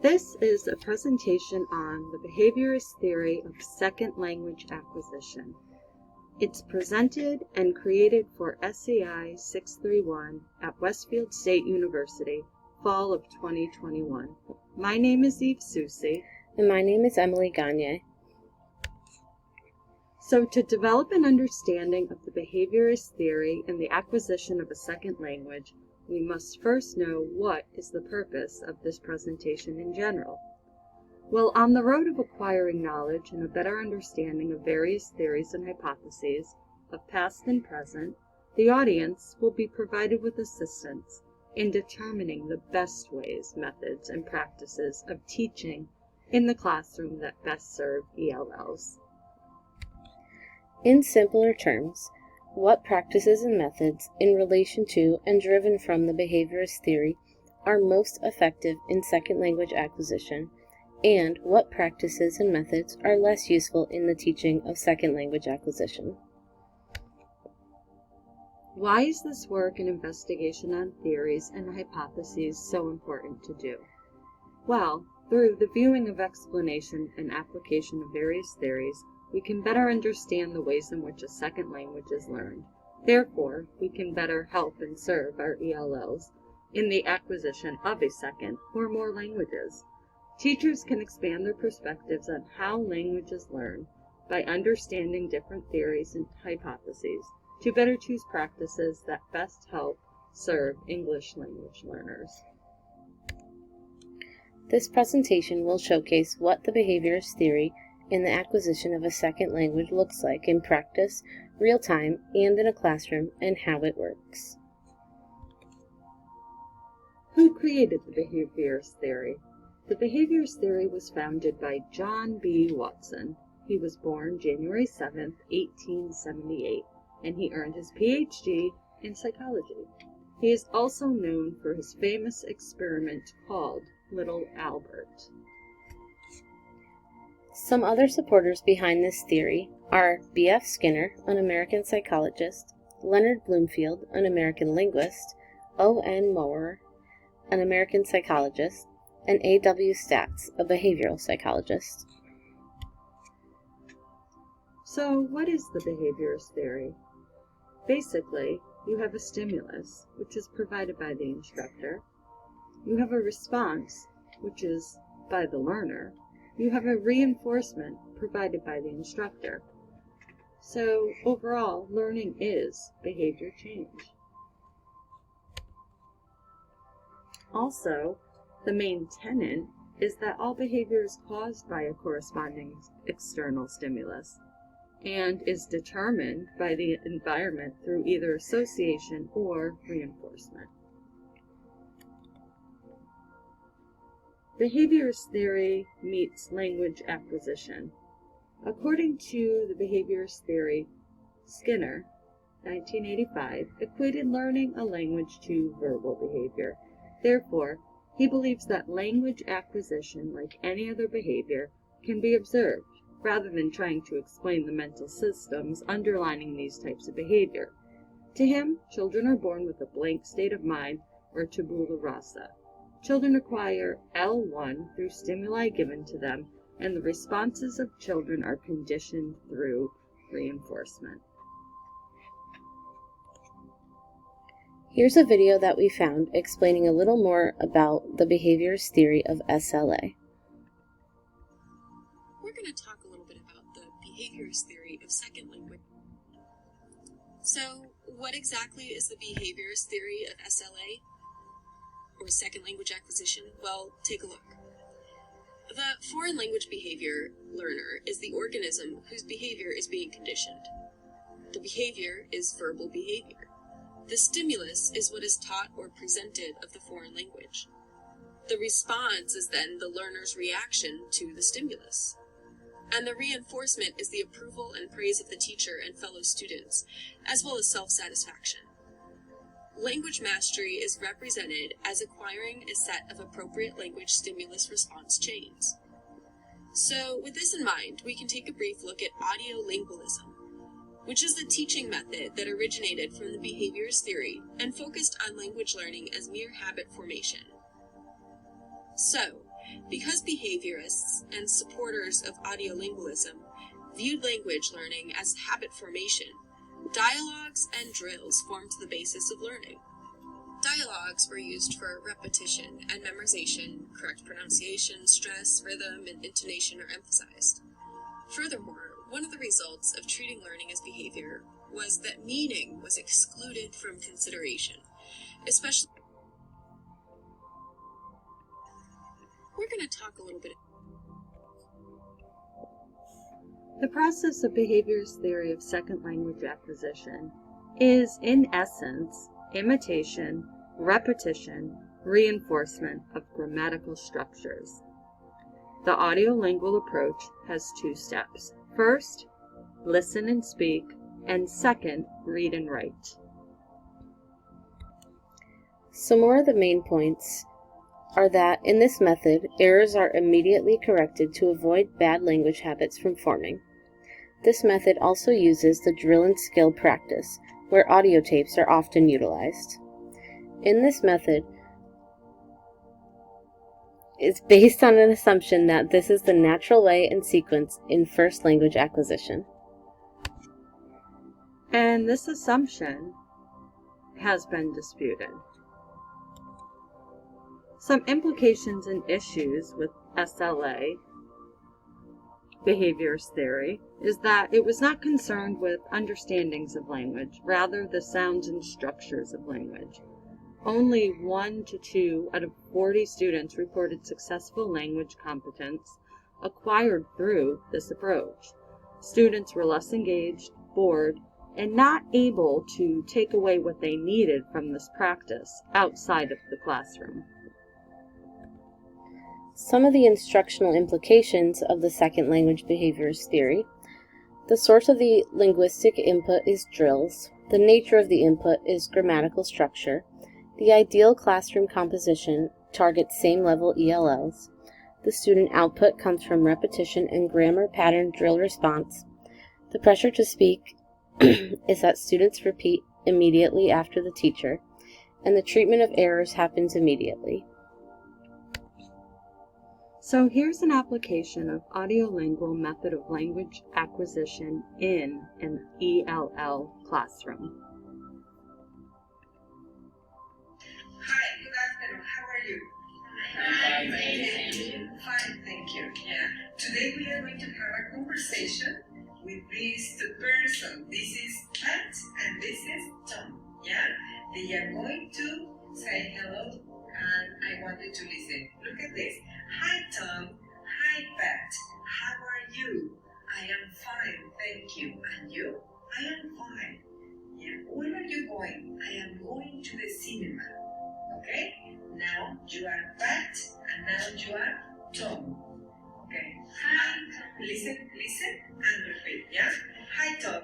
This is a presentation on the behaviorist theory of second language acquisition. It's presented and created for SCI 631 at Westfield State University, fall of 2021. My name is Eve Susi. And my name is Emily Gagne. So to develop an understanding of the behaviorist theory and the acquisition of a second language, we must first know what is the purpose of this presentation in general. Well, on the road of acquiring knowledge and a better understanding of various theories and hypotheses of past and present, the audience will be provided with assistance in determining the best ways, methods, and practices of teaching in the classroom that best serve ELLs. In simpler terms, what practices and methods in relation to and driven from the behaviorist theory are most effective in second language acquisition, and what practices and methods are less useful in the teaching of second language acquisition. Why is this work and investigation on theories and hypotheses so important to do? Well, through the viewing of explanation and application of various theories, we can better understand the ways in which a second language is learned. Therefore, we can better help and serve our ELLs in the acquisition of a second or more languages. Teachers can expand their perspectives on how language is learned by understanding different theories and hypotheses to better choose practices that best help serve English language learners. This presentation will showcase what the behaviorist theory in the acquisition of a second language looks like in practice, real time, and in a classroom, and how it works. Who created the behaviorist theory? The behaviorist theory was founded by John B. Watson. He was born January 7, 1878, and he earned his PhD in psychology. He is also known for his famous experiment called Little Albert. Some other supporters behind this theory are B.F. Skinner, an American psychologist, Leonard Bloomfield, an American linguist, O.N. Moore, an American psychologist, and A.W. Statz, a behavioral psychologist. So, what is the behaviorist theory? Basically, you have a stimulus, which is provided by the instructor. You have a response, which is by the learner. You have a reinforcement provided by the instructor. So, overall, learning is behavior change. Also, the main tenet is that all behavior is caused by a corresponding external stimulus and is determined by the environment through either association or reinforcement. Behaviorist theory meets language acquisition. According to the behaviorist theory, Skinner, 1985, equated learning a language to verbal behavior. Therefore, he believes that language acquisition, like any other behavior, can be observed, rather than trying to explain the mental systems underlying these types of behavior. To him, children are born with a blank state of mind, or tabula rasa. Children acquire L1 through stimuli given to them, and the responses of children are conditioned through reinforcement. Here's a video that we found explaining a little more about the behaviorist theory of SLA. We're going to talk a little bit about the behaviorist theory of second language. So, what exactly is the behaviorist theory of SLA? Or second language acquisition? Well, take a look. The foreign language behavior learner is the organism whose behavior is being conditioned. The behavior is verbal behavior. The stimulus is what is taught or presented of the foreign language. The response is then the learner's reaction to the stimulus. And the reinforcement is the approval and praise of the teacher and fellow students, as well as self-satisfaction. Language mastery is represented as acquiring a set of appropriate language stimulus response chains. So, with this in mind, we can take a brief look at audiolingualism, which is the teaching method that originated from the behaviorist theory and focused on language learning as mere habit formation. So, because behaviorists and supporters of audiolingualism viewed language learning as habit formation, dialogues and drills formed the basis of learning. Dialogues were used for repetition and memorization, correct pronunciation, stress, rhythm, and intonation are emphasized. Furthermore, one of the results of treating learning as behavior was that meaning was excluded from consideration, especially. We're going to talk a little bit. The process of behaviorist theory of second language acquisition is, in essence, imitation, repetition, reinforcement of grammatical structures. The audiolingual approach has two steps. First, listen and speak, and second, read and write. Some more of the main points are that in this method, errors are immediately corrected to avoid bad language habits from forming. This method also uses the drill and skill practice, where audio tapes are often utilized. In this method, it's based on an assumption that this is the natural way and sequence in first language acquisition. And this assumption has been disputed. Some implications and issues with SLA, behaviorist theory, is that it was not concerned with understandings of language, rather the sounds and structures of language. Only 1 to 2 out of 40 students reported successful language competence acquired through this approach. Students were less engaged, bored, and not able to take away what they needed from this practice outside of the classroom. Some of the instructional implications of the second language behaviorist theory. The source of the linguistic input is drills. The nature of the input is grammatical structure. The ideal classroom composition targets same-level ELLs. The student output comes from repetition and grammar pattern drill response. The pressure to speak is that students repeat immediately after the teacher, and the treatment of errors happens immediately. So here's an application of audiolingual method of language acquisition in an ELL classroom. Hi, good afternoon. How are you? Fine, thank you. Fine, thank you. Yeah. Today we are going to have a conversation with these two persons. This is Pat and this is Tom. Yeah. They are going to say hello, and I want you to listen. Look at this. Hi, Tom. Hi, Pat. How are you? I am fine, thank you. And you? I am fine. Yeah. Where are you going? I am going to the cinema. Okay? Now you are Pat, and now you are Tom. Okay? Hi. Listen, and repeat, yeah? Hi, Tom.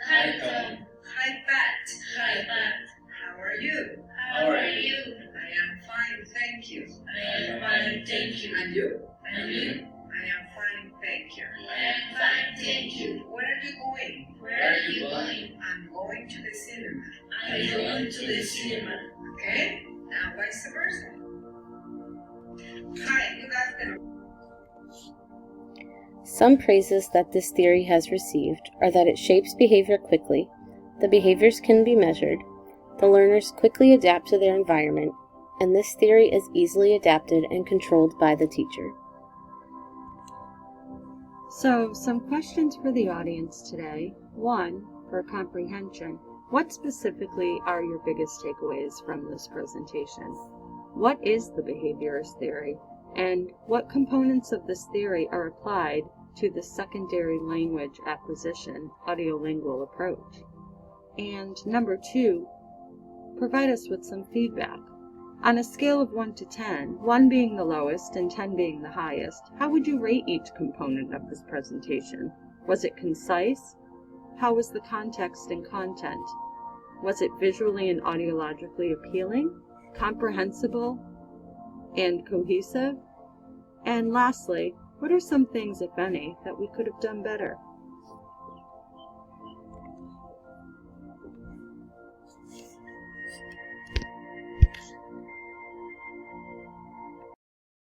Hi, Tom. Hi, Pat. Hi, Pat. How are you? How are you? I am fine, thank you. I am fine, thank you. And you? And you? I am fine, thank you. I am fine, thank you. Where are you going? Where are you going? I'm going to the cinema. I'm going to the cinema. Okay? Now vice versa. Hi, good afternoon. Some praises that this theory has received are that it shapes behavior quickly, the behaviors can be measured, the learners quickly adapt to their environment, and this theory is easily adapted and controlled by the teacher. So, some questions for the audience today. 1, for comprehension. What specifically are your biggest takeaways from this presentation? What is the behaviorist theory? And what components of this theory are applied to the secondary language acquisition audiolingual approach? And number 2, provide us with some feedback. On a scale of 1 to 10, 1 being the lowest and 10 being the highest, how would you rate each component of this presentation? Was it concise? How was the context and content? Was it visually and audiologically appealing, comprehensible, and cohesive? And lastly, what are some things, if any, that we could have done better?